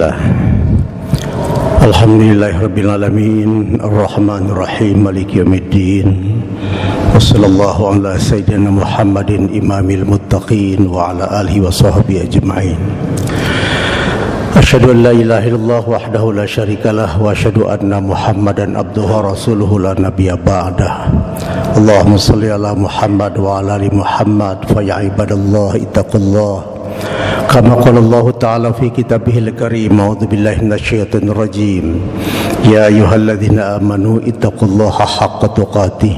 Bismillah. Alhamdulillahirabbil alamin, arrahmanir rahim, maliki yaumiddin. Wassallallahu ala sayyidina Muhammadin imamil muttaqin wa ala alihi wa sahbihi ajma'in. Asyhadu an la ilaha illallah wahdahu la syarikalah wa asyhadu anna Muhammadan abduhu wa rasuluhu la nabiyya ba'dah. Allahumma shalli ala Muhammad wa ala ali Muhammad fa ya ibadallah ittaqullah. Kama qala Allah Ta'ala fi kitabihil karim, a'udzu billahi minasyaitonir rajim. Ya ayyuhalladzina amanu ittaqullaha haqqa tuqatih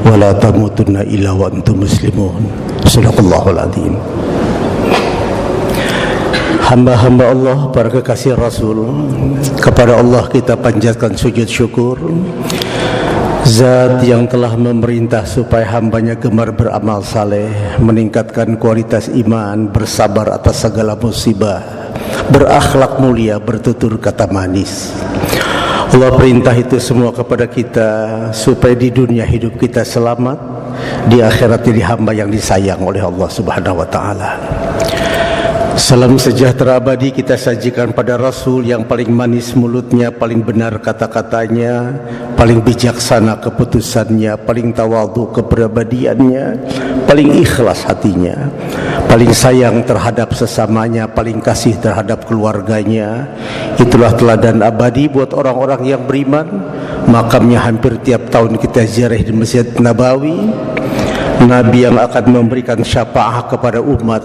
wa la tamutunna illa wa antum muslimun. Shadaqallahul azim. Hamba-hamba Allah, para kekasih Rasul, kepada Allah kita panjatkan sujud syukur. Zat yang telah memerintah supaya hambanya gemar beramal saleh, meningkatkan kualitas iman, bersabar atas segala musibah, berakhlak mulia, bertutur kata manis. Allah perintah itu semua kepada kita supaya di dunia hidup kita selamat, di akhirat jadi hamba yang disayang oleh Allah Subhanahu wa taala. Salam sejahtera abadi kita sajikan pada Rasul yang paling manis mulutnya, paling benar kata-katanya, paling bijaksana keputusannya, paling tawadhu kepribadiannya, paling ikhlas hatinya, paling sayang terhadap sesamanya, paling kasih terhadap keluarganya. Itulah teladan abadi buat orang-orang yang beriman. Makamnya hampir tiap tahun kita ziarah di Masjid Nabawi. Nabi yang akan memberikan syafaat kepada umat,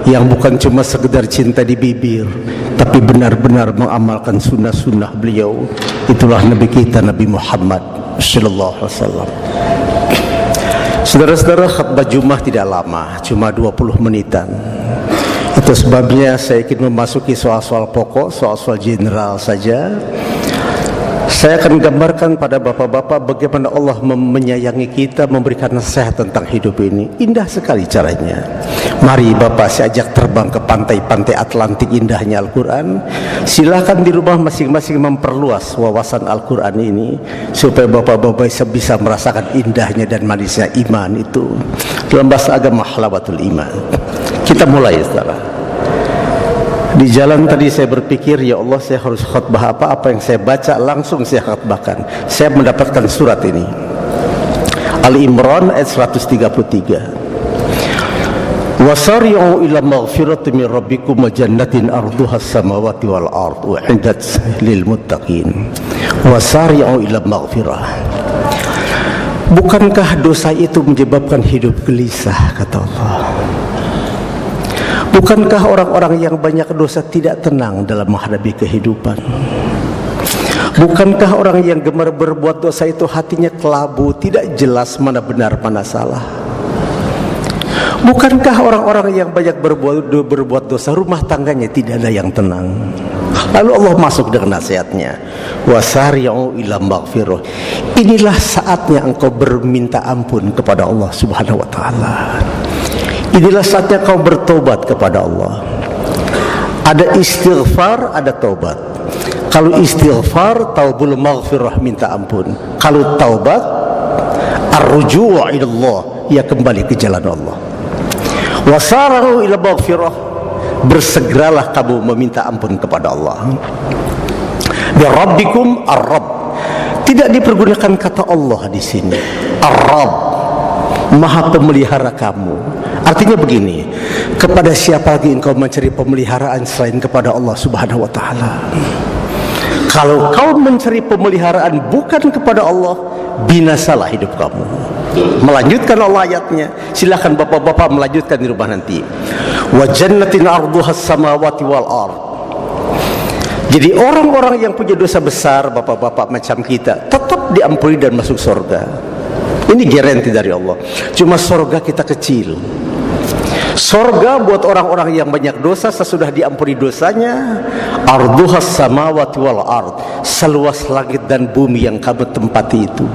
yang bukan cuma sekedar cinta di bibir, tapi benar-benar mengamalkan sunnah-sunnah beliau. Itulah Nabi kita, Nabi Muhammad sallallahu alaihi wasallam. Saudara-saudara, khutbah Jumat tidak lama, cuma 20 menitan. Itu sebabnya saya ingin memasuki soal-soal pokok, soal-soal general saja. Saya akan gambarkan pada bapak-bapak bagaimana Allah menyayangi kita, memberikan nasihat tentang hidup ini. Indah sekali caranya. Mari bapak, saya ajak terbang ke pantai-pantai Atlantik indahnya Al-Quran. Silakan di rumah masing-masing memperluas wawasan Al-Quran ini, supaya bapak-bapak bisa merasakan indahnya dan manisnya iman itu. Dalam bahasa agama, halawatul iman. Kita mulai, saudara. Di jalan tadi saya berpikir, ya Allah, saya harus khutbah apa yang saya baca langsung saya khutbahkan. Saya mendapatkan surat ini, Al-Imran ayat 133. Wasari'u ila maghfirati min rabbikum wa jannatin arduhas samawati wal ard u'iddat lil muttaqin. Wasari'u ila maghfirah. Bukankah dosa itu menyebabkan hidup gelisah, kata Allah? Bukankah orang-orang yang banyak dosa tidak tenang dalam menghadapi kehidupan? Bukankah orang yang gemar berbuat dosa itu hatinya kelabu, tidak jelas mana benar mana salah? Bukankah orang-orang yang banyak berbuat dosa, rumah tangganya tidak ada yang tenang? Lalu Allah masuk dengan nasihatnya, wasari'u ila maghfirah. Inilah saatnya engkau berminta ampun kepada Allah Subhanahu wa taala. Inilah saatnya kau bertobat kepada Allah. Ada istighfar, ada taubat. Kalau istighfar, taubul maghfirah, minta ampun. Kalau taubat, ar-ruju' ila Allah, ya kembali ke jalan Allah. Wasara'u ila maghfirah, bersegeralah kamu meminta ampun kepada Allah. Bi rabbikum ar-rabb. Tidak dipergunakan kata Allah di sini. Ar-rabb, Maha pemelihara kamu. Artinya begini, kepada siapa lagi engkau mencari pemeliharaan selain kepada Allah Subhanahu wa taala? Kalau kau mencari pemeliharaan bukan kepada Allah, binasalah hidup kamu. Melanjutkan Allah ayatnya. Silakan bapak-bapak melanjutkan di rumah nanti. Wa jannatin arduhas samawati wal ard. Jadi orang-orang yang punya dosa besar, bapak-bapak macam kita, tetap diampuni dan masuk surga. Ini garansi dari Allah. Cuma surga kita kecil. Surga buat orang-orang yang banyak dosa, sesudah diampuni dosanya, arduhas samawati wal ard, seluas langit dan bumi yang kamu tempati itu.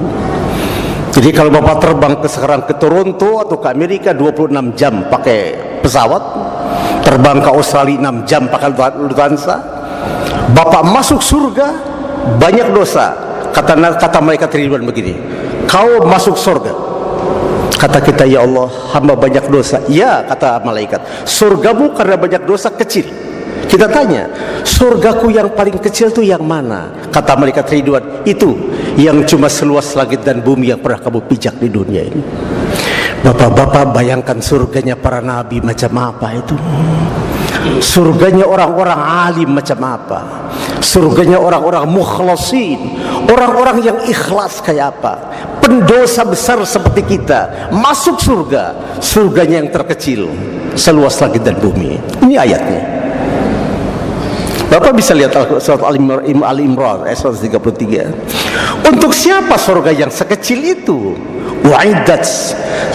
Jadi kalau bapak terbang sekarang ke Toronto atau ke Amerika 26 jam pakai pesawat, terbang ke Australia 6 jam pakai Lufthansa, bapak masuk surga, banyak dosa. Kata malaikat Ridwan begini, kau masuk surga. Kata kita, ya Allah, hamba banyak dosa. Ya, kata malaikat, surgamu karena banyak dosa kecil. Kita tanya, surgaku yang paling kecil itu yang mana? Kata malaikat Ridwan, itu yang cuma seluas langit dan bumi yang pernah kamu pijak di dunia ini. Bapak-bapak bayangkan surganya para nabi macam apa itu. Surganya orang-orang alim macam apa. Surganya orang-orang mukhlasin, orang-orang yang ikhlas kayak apa. Pendosa besar seperti kita masuk surga, surganya yang terkecil seluas langit dan bumi. Ini ayatnya. Bapak bisa lihat surat Al-Imran ayat 133. Untuk siapa surga yang sekecil itu? Wa'iddat,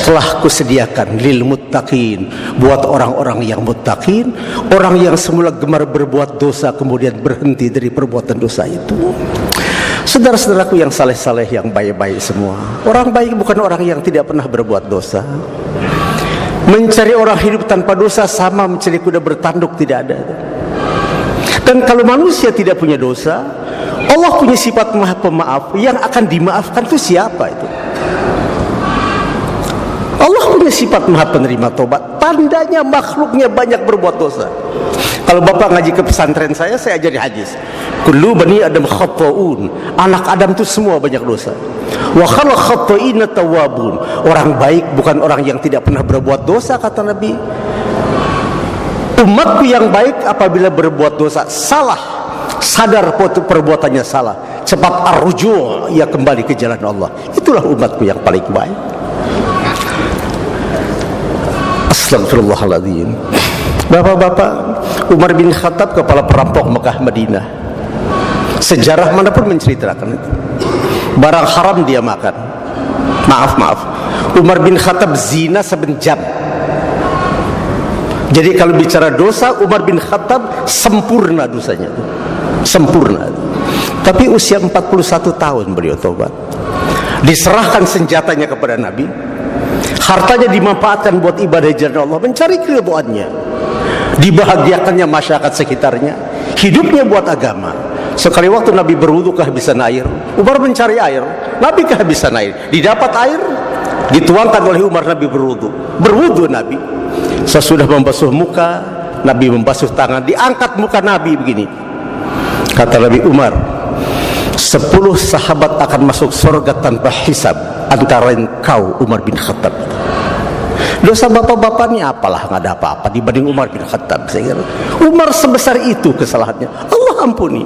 telah kusediakan lil muttaqin, buat orang-orang yang muttaqin, orang yang semula gemar berbuat dosa kemudian berhenti dari perbuatan dosa itu. Saudara-saudaraku yang saleh-saleh, yang baik-baik semua. Orang baik bukan orang yang tidak pernah berbuat dosa. Mencari orang hidup tanpa dosa sama mencari kuda bertanduk, tidak ada. Dan kalau manusia tidak punya dosa, Allah punya sifat maha pemaaf. Yang akan dimaafkan itu siapa itu? Allah punya sifat maha penerima tobat. Tandanya makhluknya banyak berbuat dosa. Kalau bapak ngaji ke pesantren saya ajari hadis. Kullu bani Adam khata'un. Anak Adam itu semua banyak dosa. Wa khalaq khata'ina tawwabun. Orang baik bukan orang yang tidak pernah berbuat dosa, kata Nabi. Umatku yang baik apabila berbuat dosa, salah, sadar perbuatannya salah, cepat arruju', ia kembali ke jalan Allah. Itulah umatku yang paling baik. Astagfirullahaladzim. Bapak-bapak, Umar bin Khattab kepala perampok Mekah Madinah. Sejarah manapun menceritakan itu. Barang haram dia makan. Maaf. Umar bin Khattab zina sebenjam. Jadi kalau bicara dosa, Umar bin Khattab sempurna dosanya. Sempurna. Tapi usia 41 tahun beliau tobat. Diserahkan senjatanya kepada Nabi. Hartanya dimanfaatkan buat ibadah jalan Allah, mencari keridhaannya. Dibahagiakannya masyarakat sekitarnya. Hidupnya buat agama. Sekali waktu Nabi berwudu kehabisan air, Umar mencari air. Nabi kehabisan air. Didapat air, dituangkan oleh Umar, Nabi berwudu. Berwudu Nabi. Sesudah membasuh muka, Nabi membasuh tangan, diangkat muka Nabi begini. Kata Nabi, Umar, 10 sahabat akan masuk surga tanpa hisab, antara engkau Umar bin Khattab. Dosa bapak-bapak ini apalah, nggak ada apa-apa dibanding Umar bin Khattab. Saya kira Umar sebesar itu kesalahannya, Allah ampuni.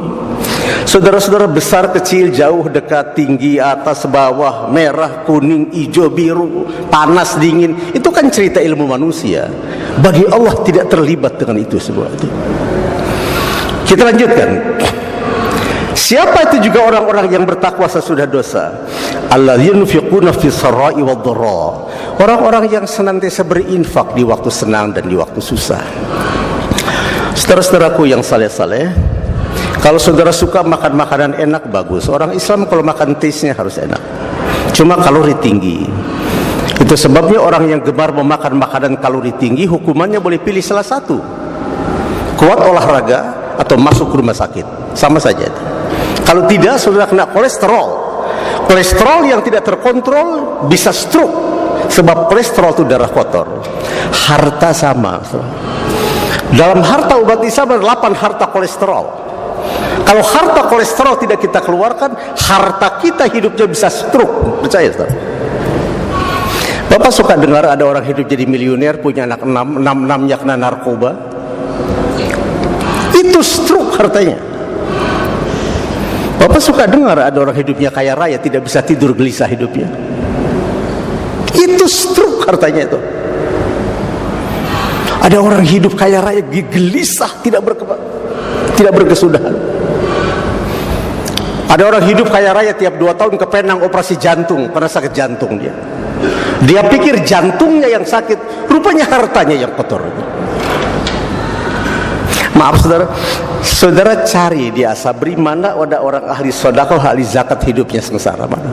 Saudara-saudara, besar kecil, jauh dekat, tinggi atas bawah, merah kuning hijau biru, panas dingin, itu kan cerita ilmu manusia. Bagi Allah tidak terlibat dengan itu semua itu. Kita lanjutkan. Siapa itu juga orang-orang yang bertakwa sesudah dosa? Alladzina yunfiquna fis sarai wad dharra. Orang-orang yang senantiasa berinfak di waktu senang dan di waktu susah. Saudara-saudaraku yang saleh-saleh, kalau saudara suka makan makanan enak, bagus. Orang Islam kalau makan taste-nya harus enak. Cuma kalori tinggi. Itu sebabnya orang yang gemar memakan makanan kalori tinggi, hukumannya boleh pilih salah satu. Kuat olahraga atau masuk ke rumah sakit. Sama saja itu. Kalau tidak, saudara kena kolesterol. Kolesterol yang tidak terkontrol bisa stroke. Sebab kolesterol itu darah kotor. Harta sama. Dalam harta umat Islam ada 8 harta kolesterol. Kalau harta kolesterol tidak kita keluarkan, harta kita hidupnya bisa stroke. Percaya, saudara? Bapak suka dengar ada orang hidup jadi miliuner, punya anak 6-6-nya kena narkoba. Itu stroke hartanya. Bapak suka dengar ada orang hidupnya kaya raya, tidak bisa tidur, gelisah hidupnya. Itu stroke hartanya itu. Ada orang hidup kaya raya gelisah, tidak berkesudahan. Ada orang hidup kaya raya tiap 2 tahun ke Penang operasi jantung karena sakit jantung dia. Dia pikir jantungnya yang sakit, rupanya hartanya yang kotor. Maaf saudara, saudara cari di Asabri mana ada orang ahli sedekah, ahli zakat hidupnya sengsara, mana?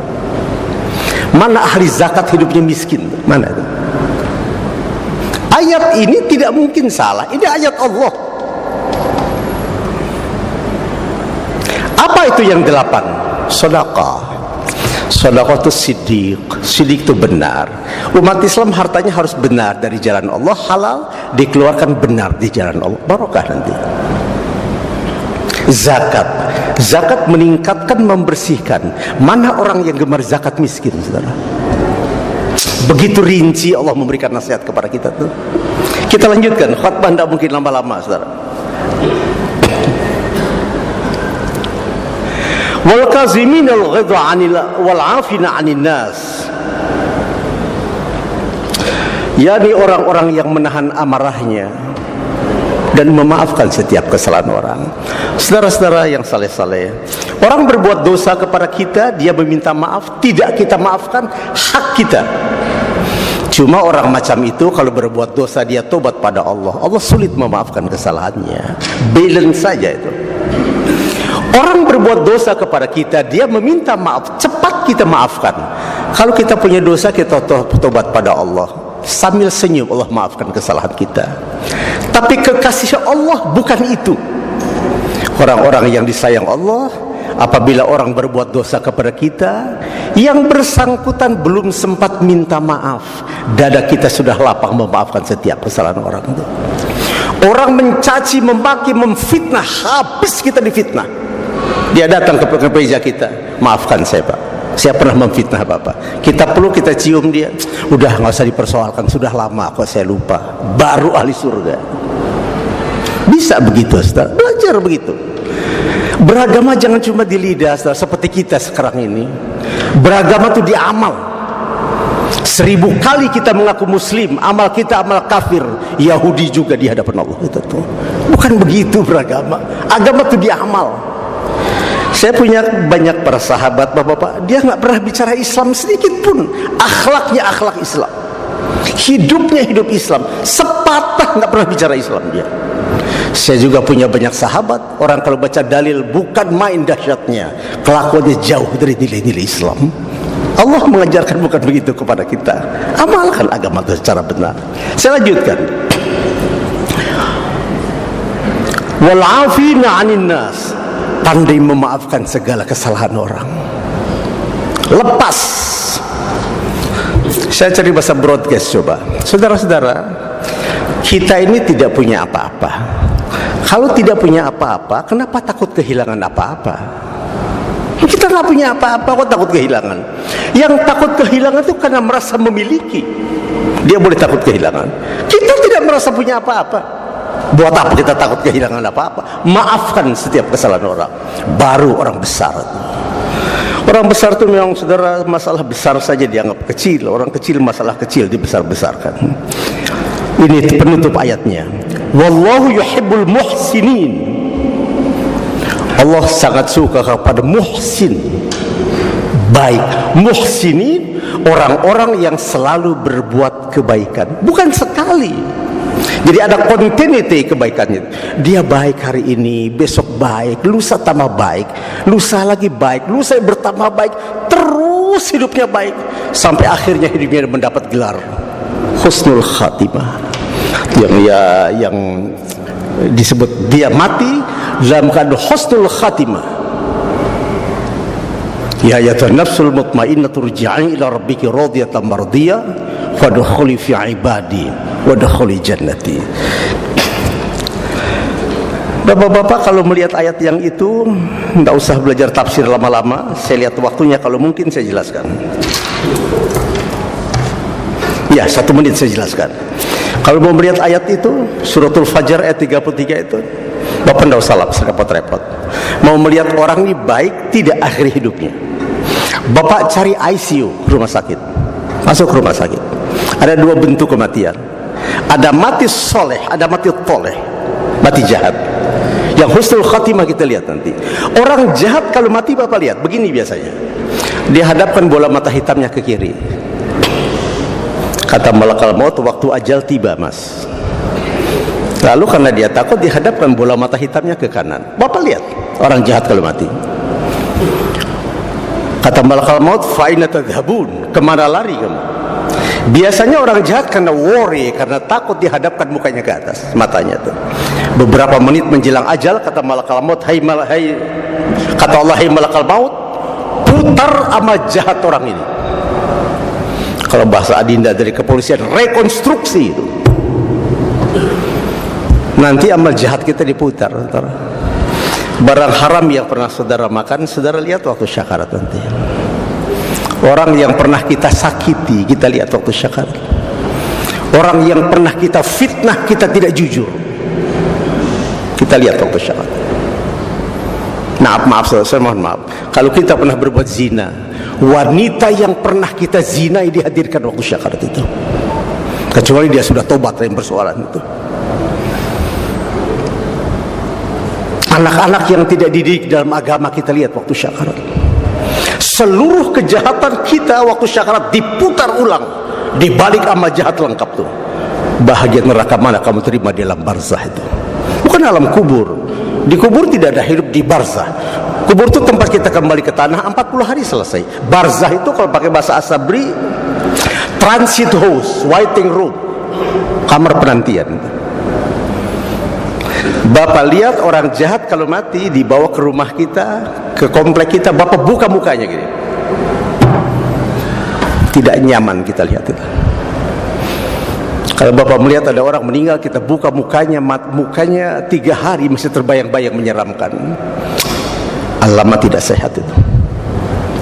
Mana ahli zakat hidupnya miskin? Mana itu? Ayat ini tidak mungkin salah. Ini ayat Allah. Apa itu yang 8? Sedekah. Sedekah itu siddiq. Siddiq itu benar. Umat Islam hartanya harus benar dari jalan Allah, halal, dikeluarkan benar di jalan Allah. Barokah nanti. Zakat. Zakat meningkatkan, membersihkan. Mana orang yang gemar zakat miskin, saudara? Begitu rinci Allah memberikan nasihat kepada kita tuh. Kita lanjutkan, khutbah tidak mungkin lama-lama, saudara. Wal kaziminal ghidha 'anil wal 'afina 'anil nas. yakni orang-orang yang menahan amarahnya dan memaafkan setiap kesalahan orang. Saudara-saudara yang saleh-saleh, orang berbuat dosa kepada kita, dia meminta maaf, tidak kita maafkan, hak kita. Cuma orang macam itu kalau berbuat dosa dia tobat pada Allah, Allah sulit memaafkan kesalahannya. Balance saja itu. Orang berbuat dosa kepada kita, dia meminta maaf, cepat kita maafkan. Kalau kita punya dosa, kita tobat pada Allah, sambil senyum Allah maafkan kesalahan kita. Tapi kekasih Allah bukan itu. Orang-orang yang disayang Allah, apabila orang berbuat dosa kepada kita, yang bersangkutan belum sempat minta maaf, dada kita sudah lapang memaafkan setiap kesalahan orang itu. Orang mencaci, memaki, memfitnah, habis kita difitnah. Dia datang ke meja kita, maafkan saya Pak, saya pernah memfitnah Bapak. Kita perlu kita cium dia, udah nggak usah dipersoalkan, sudah lama kok saya lupa, baru ahli surga. Bisa begitu, Ustaz, belajar begitu. Beragama jangan cuma di lidah, Ustaz, seperti kita sekarang ini. Beragama itu di amal. 1000 kali kita mengaku muslim, amal kita amal kafir, Yahudi juga di hadapan Allah. Itu tuh bukan begitu beragama. Agama itu di amal. Saya punya banyak para sahabat, bapak-bapak, dia nggak pernah bicara Islam sedikit pun. Akhlaknya akhlak Islam, hidupnya hidup Islam, sepatah nggak pernah bicara Islam dia. Saya juga punya banyak sahabat, orang kalau baca dalil bukan main dahsyatnya, kelakuannya jauh dari nilai-nilai Islam. Allah mengajarkan bukan begitu kepada kita. Amalkan agama itu secara benar. Saya lanjutkan. Wal 'afina 'anil nas, pandai memaafkan segala kesalahan orang. Lepas. Saya cari bahasa broadcast coba. Saudara-saudara, kita ini tidak punya apa-apa. Kalau tidak punya apa-apa, kenapa takut kehilangan apa-apa? Kita nggak punya apa-apa, kok takut kehilangan? Yang takut kehilangan itu karena merasa memiliki. Dia boleh takut kehilangan. Kita tidak merasa punya apa-apa. Buat apa kita takut kehilangan apa-apa? Maafkan setiap kesalahan orang. Baru orang besar. Orang besar itu memang, saudara, masalah besar saja dianggap kecil. Orang kecil masalah kecil dibesar-besarkan. Ini penutup ayatnya. Wallahu yuhibbul muhsinin. Allah sangat suka kepada muhsin, baik. Muhsinin, orang-orang yang selalu berbuat kebaikan, bukan sekali. Jadi ada continuity kebaikannya. Dia baik hari ini, besok baik, lusa tambah baik, lusa lagi baik, lusa bertambah baik, terus hidupnya baik sampai akhirnya hidupnya mendapat gelar husnul khatimah. Yang disebut dia mati dalam keadaan husnul khatimah. Ya ayyatuhan nafsul mutmainnah turji'i ila rabbiki radiyatan mardiyah fadkhuli fi ibadi wadkhuli jannati. Bapak-bapak, kalau melihat ayat yang itu tidak usah belajar tafsir lama-lama. Saya lihat waktunya, kalau mungkin saya jelaskan. Ya, 1 menit saya jelaskan. Kalau mau melihat ayat itu, suratul Fajar ayat 33 itu, Bapak tidak usah repot-repot. Mau melihat orang ini baik tidak akhir hidupnya, Bapak cari ICU rumah sakit, masuk rumah sakit. Ada 2 bentuk kematian. Ada mati soleh, ada mati toleh, mati jahat. Yang husnul khatimah kita lihat nanti. Orang jahat kalau mati, Bapak lihat begini biasanya, dihadapkan bola mata hitamnya ke kiri. Kata malakal maut, waktu ajal tiba mas. Lalu karena dia takut, dihadapkan bola mata hitamnya ke kanan. Bapak lihat orang jahat kalau mati. Kata malakal maut, fa'ina tadhabun, kemana lari kamu? Biasanya orang jahat karena worry, karena takut, dihadapkan mukanya ke atas, matanya tuh. Beberapa menit menjelang ajal, kata malakal maut, kata Allah, hai malakal maut, putar amal jahat orang ini. Kalau bahasa adinda dari kepolisian, rekonstruksi itu. Nanti amal jahat kita diputar. Barang haram yang pernah saudara makan, saudara lihat waktu syakarat nanti. Orang yang pernah kita sakiti, kita lihat waktu syakarat. Orang yang pernah kita fitnah, kita tidak jujur, kita lihat waktu syakarat. Maaf, saya mohon maaf. Kalau kita pernah berbuat zina, wanita yang pernah kita zinai dihadirkan waktu syakarat itu, kecuali dia sudah tobat dari persoalan itu. Anak-anak yang tidak dididik dalam agama, kita lihat waktu syakarat. Seluruh kejahatan kita waktu syakarat diputar ulang, dibalik amal jahat lengkap tuh. Bahagian neraka mana kamu terima di alam barzah itu? Bukan alam kubur. Di kubur tidak ada hidup, di barzah. Kubur itu tempat kita kembali ke tanah 40 hari selesai. Barzah itu kalau pakai bahasa Asabri, transit house, waiting room, kamar penantian. Bapak lihat orang jahat kalau mati dibawa ke rumah kita, ke komplek kita, Bapak buka mukanya gini. Tidak nyaman kita lihat itu. Kalau Bapak melihat ada orang meninggal, kita buka mukanya, mukanya 3 hari masih terbayang-bayang menyeramkan. Alamat tidak sehat itu.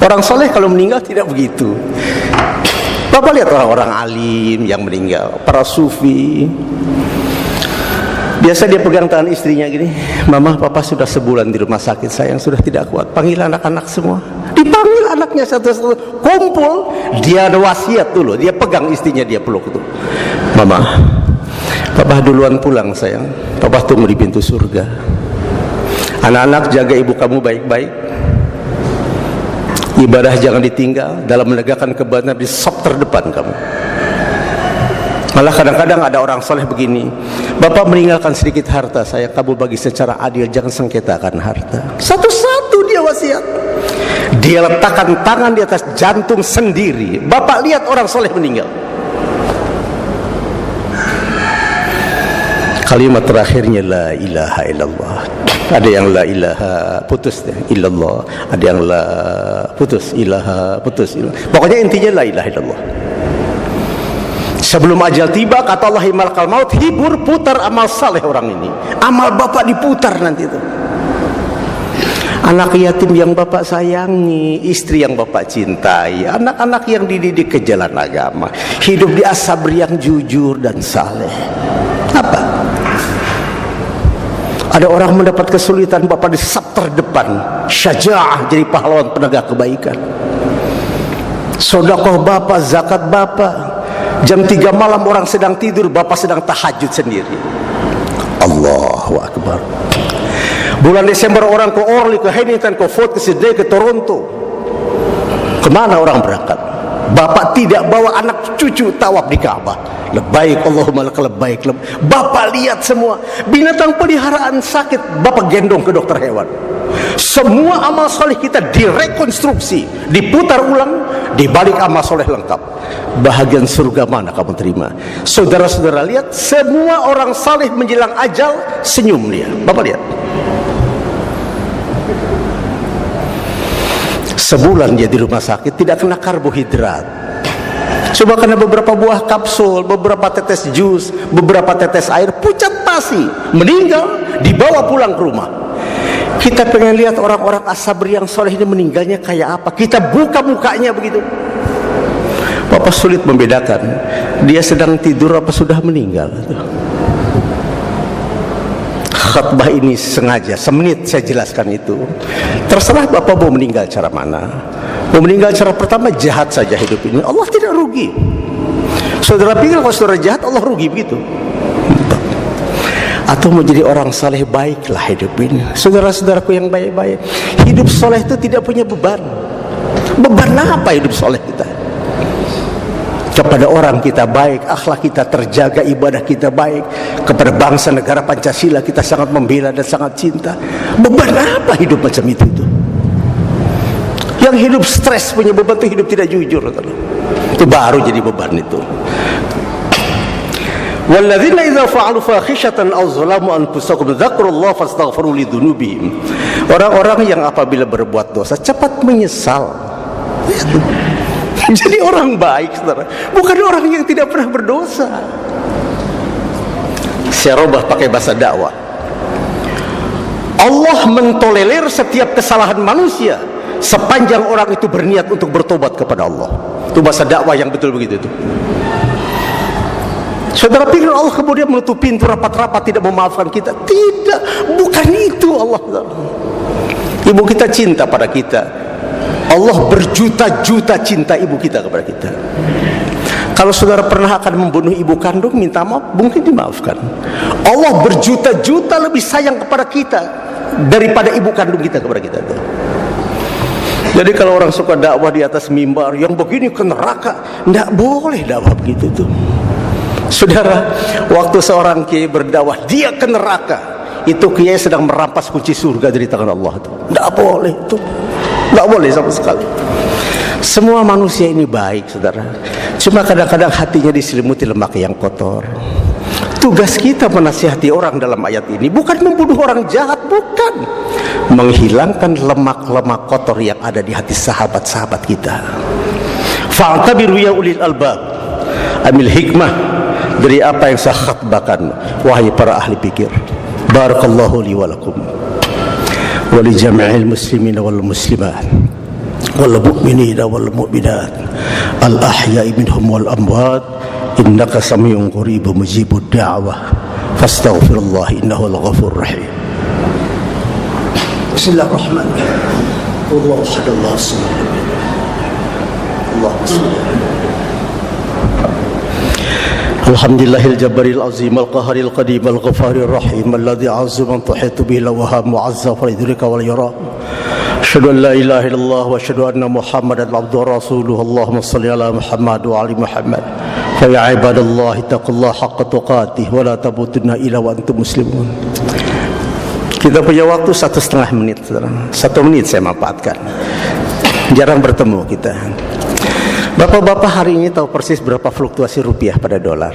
Orang soleh kalau meninggal tidak begitu. Bapak lihat orang-orang alim yang meninggal, para sufi. Biasa dia pegang tangan istrinya gini, Mama, Papa sudah sebulan di rumah sakit, sayang sudah tidak kuat. Panggil anak-anak semua. Dipanggil anaknya satu-satu, kumpul. Dia ada wasiat dulu, dia pegang istrinya, dia peluk itu. Mama, Papa duluan pulang sayang, Papa tunggu di pintu surga. Anak-anak jaga ibu kamu baik-baik. Ibadah jangan ditinggal, dalam menegakkan kebenaran di sop terdepan kamu. Malah kadang-kadang ada orang soleh begini, Bapak meninggalkan sedikit harta saya, kamu bagi secara adil, jangan sengketakan harta. Satu-satu dia wasiat. Dia letakkan tangan di atas jantung sendiri. Bapak lihat orang soleh meninggal. Kalimat terakhirnya la ilaha illallah. Ada yang la ilaha putus illallah, ada yang la putus ilaha putus illallah. Pokoknya intinya la ilaha illallah. Sebelum ajal tiba, kata Allah, malakal maut, hibur, putar amal saleh orang ini. Amal Bapak diputar nanti itu. Anak yatim yang Bapak sayangi, istri yang Bapak cintai, anak-anak yang dididik ke jalan agama, hidup di asabri yang jujur dan saleh. Apa? Ada orang mendapat kesulitan, Bapak di saf terdepan, syaja'ah, jadi pahlawan penegak kebaikan. Sedekah Bapak, zakat Bapak. Jam 3 malam orang sedang tidur, Bapak sedang tahajud sendiri. Allahu Akbar. Bulan Desember orang ke Orly, ke Hamilton, ke Fort, ke Sydney, ke Toronto. Kemana orang berangkat? Bapak tidak bawa anak cucu tawaf di Ka'bah. Labbaik Allahumma lak labbaik. Bapak lihat semua. Binatang peliharaan sakit, Bapak gendong ke dokter hewan. Semua amal soleh kita direkonstruksi, diputar ulang, dibalik amal soleh lengkap. Bahagian surga mana kamu terima? Saudara-saudara lihat, semua orang saleh menjelang ajal senyum dia. Bapak lihat, sebulan dia di rumah sakit tidak kena karbohidrat. Coba kena beberapa buah kapsul, beberapa tetes jus, beberapa tetes air, pucat pasi, meninggal, dibawa pulang ke rumah. Kita pengen lihat orang-orang asabri yang soleh ini meninggalnya kayak apa. Kita buka mukanya begitu, Bapak sulit membedakan dia sedang tidur apa sudah meninggal. Khutbah ini sengaja semenit saya jelaskan itu. Terserah Bapak mau meninggal cara mana. Mau meninggal cara pertama, jahat saja hidup ini, Allah tidak rugi. Saudara pikir kalau saudara jahat Allah rugi begitu? Atau mau jadi orang saleh, baiklah hidup ini. Saudara-saudaraku yang baik-baik, hidup soleh itu tidak punya beban. Beban apa hidup soleh kita? Kepada orang kita baik, akhlak kita terjaga, ibadah kita baik. Kepada bangsa negara Pancasila kita sangat membela dan sangat cinta. Beban apa hidup macam itu? Yang hidup stres punya beban itu hidup tidak jujur. Itu baru jadi beban itu. Walladzina idza fa'alu fakhishatan aw zalamu anfusahum dzakrullaha fastaghfiru lidzunubihim. Orang-orang yang apabila berbuat dosa cepat menyesal. Jadi orang baik, saudara, bukan orang yang tidak pernah berdosa. Saya robah pakai bahasa dakwah. Allah mentolerir setiap kesalahan manusia sepanjang orang itu berniat untuk bertobat kepada Allah. Itu bahasa dakwah yang betul begitu itu. Saudara pikir Allah kemudian menutup pintu rapat-rapat tidak memaafkan kita? Tidak, bukan itu Allah. Ibu kita cinta pada kita. Allah berjuta-juta cinta ibu kita kepada kita. Kalau saudara pernah akan membunuh ibu kandung, minta maaf, mungkin dimaafkan. Allah berjuta-juta lebih sayang kepada kita daripada ibu kandung kita kepada kita. Jadi kalau orang suka dakwah di atas mimbar yang begini ke neraka, tidak boleh dakwah begitu tuh. Saudara, waktu seorang kiai berdakwah dia ke neraka, itu kiai sedang merampas kunci surga dari tangan Allah. Tidak boleh itu, tidak boleh sama sekali. Semua manusia ini baik, saudara. Cuma kadang-kadang hatinya diselimuti lemak yang kotor. Tugas kita menasihati orang dalam ayat ini bukan membunuh orang jahat, bukan. Menghilangkan lemak-lemak kotor yang ada di hati sahabat-sahabat kita. Fa'tabiru ya ulil albab. Ambil hikmah dari apa yang saya khatbakan, wahai para ahli pikir. Barakallahu li wa lakum wa li jami'il muslimin wal muslimat wal mu'minina wal mu'minat al ahya'i minhum wal amwat innaka sami'un qaribun mujibud da'wah fastaghfirullah innahu al-ghafurur rahim. Bismillahirrahmanirrahim. Allahu ahad Allahu samad. Allahumma shalli Alhamdulillahil jabbaril azim al-qaharil qadim al-ghafarir rahim alladhi azza man tuhitu bihi lawha mu'azza fa yudrika wal yara. Asyhadu an la ilaha illallah wa asyhadu anna Muhammadan abduhu wa rasuluhu. Allahumma shalli ala Muhammad wa ali Muhammad. Fa ya ibadallahi taqullaha haqqa tuqatih wa la tamutunna illa wa antum muslimun. Kita punya waktu 1,5 menit, saudara. 1 menit saya manfaatkan. Jarang bertemu kita. Bapak-bapak hari ini tahu persis berapa fluktuasi rupiah pada dolar.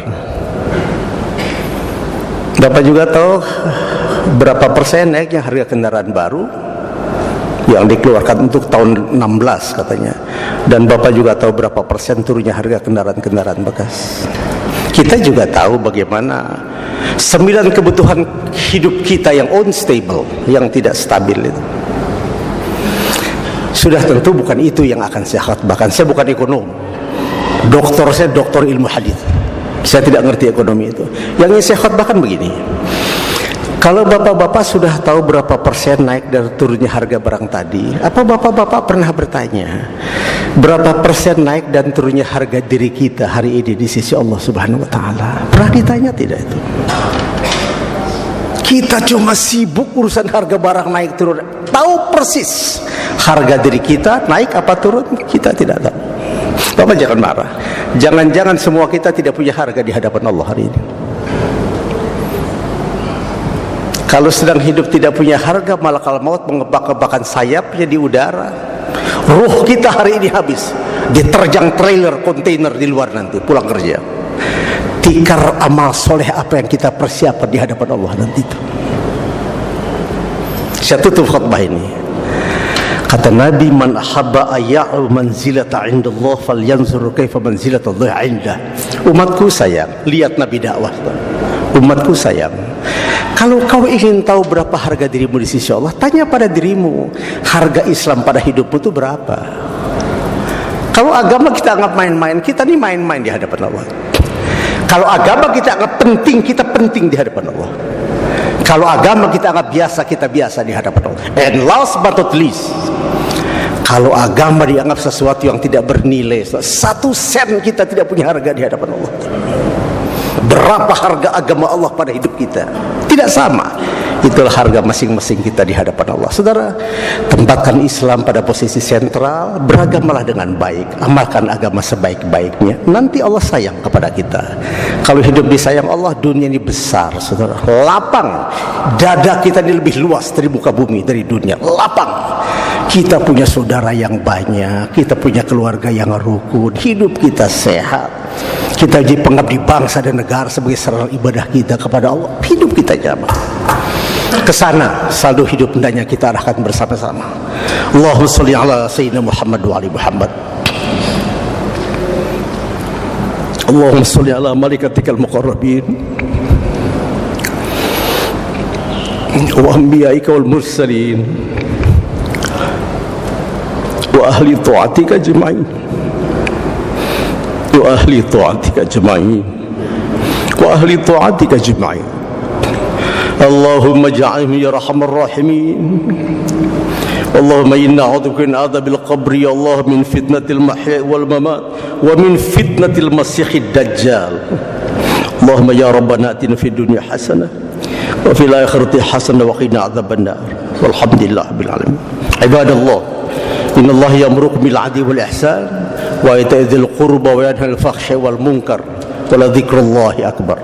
Bapak juga tahu berapa persen naiknya harga kendaraan baru yang dikeluarkan untuk tahun 16 katanya. Dan Bapak juga tahu berapa persen turunnya harga kendaraan-kendaraan bekas. Kita juga tahu bagaimana 9 kebutuhan hidup kita yang unstable, yang tidak stabil itu. Sudah tentu bukan itu yang akan saya khatbahkan. Saya bukan ekonom. Doktor saya doktor ilmu hadis. Saya tidak ngerti ekonomi itu. Yang ingin saya khatbahkan begini. Kalau bapak-bapak sudah tahu berapa persen naik dan turunnya harga barang tadi, apa bapak-bapak pernah bertanya berapa persen naik dan turunnya harga diri kita hari ini di sisi Allah Subhanahu wa taala? Pernah ditanya tidak itu? Kita cuma sibuk urusan harga barang naik turun. Tahu persis harga diri kita naik apa turun, kita tidak tahu. Bapak jangan marah. Jangan-jangan semua kita tidak punya harga di hadapan Allah hari ini. Kalau sedang hidup tidak punya harga, malakal maut mengebak-ngebakan sayapnya di udara. Ruh kita hari ini habis diterjang trailer kontainer di luar nanti pulang kerja. Tikar amal soleh apa yang kita persiapkan di hadapan Allah nanti itu. Saya tutup khutbah ini. Kata Nabi, man ahabba ayya'u manzilata 'inda Allah falyanzur kaifa manzilatu Allah 'indah. Umatku sayang, lihat Nabi dakwah. Umatku sayang. Kalau kau ingin tahu berapa harga dirimu di sisi Allah, tanya pada dirimu, harga Islam pada hidupmu itu berapa? Kalau agama kita anggap main-main, kita nih main-main di hadapan Allah. Kalau agama kita anggap penting, kita penting di hadapan Allah. Kalau agama kita anggap biasa, kita biasa di hadapan Allah. And last but not least, kalau agama dianggap sesuatu yang tidak bernilai, 1 sen kita tidak punya harga di hadapan Allah. Berapa harga agama Allah pada hidup kita? Tidak sama. Itulah harga masing-masing kita di hadapan Allah. Saudara, tempatkan Islam pada posisi sentral, beragamalah dengan baik, amalkan agama sebaik-baiknya. Nanti Allah sayang kepada kita. Kalau hidup disayang Allah, dunia ini besar, saudara. Lapang. Dada kita ini lebih luas dari muka bumi, dari dunia. Lapang. Kita punya saudara yang banyak, kita punya keluarga yang rukun, hidup kita sehat. Kita jadi pengabdi bangsa dan negara sebagai sarana ibadah kita kepada Allah. Hidup kita nyaman. Kesana selalu hidup hendaknya kita arahkan bersama-sama. Allahumma sholli ala sayyidina Muhammad wa ali Muhammad. Allahumma sholli ala malaikatikal muqarrabin وأنبيائك والمرسلين وأهل طاعتك أجمعين وأهل طاعتك أجمعين وأهل طاعتك أجمعين. اللهم اجعلهم يا أرحم الراحمين. اللهم إنا نعوذ بك من عذاب القبر يا الله، من فتنة المحيا والممات ومن فتنة المسيح الدجال. اللهم يا ربنا آتنا في الدنيا حسنة وفي الآخرة حسنة وقنا عذاب النار. والحمد لله رب العالمين. عباد الله، إن الله يأمركم بالعدل والإحسان وإيتاء ذي القربى وينهى عن الفحشاء والمنكر ولذكر الله أكبر.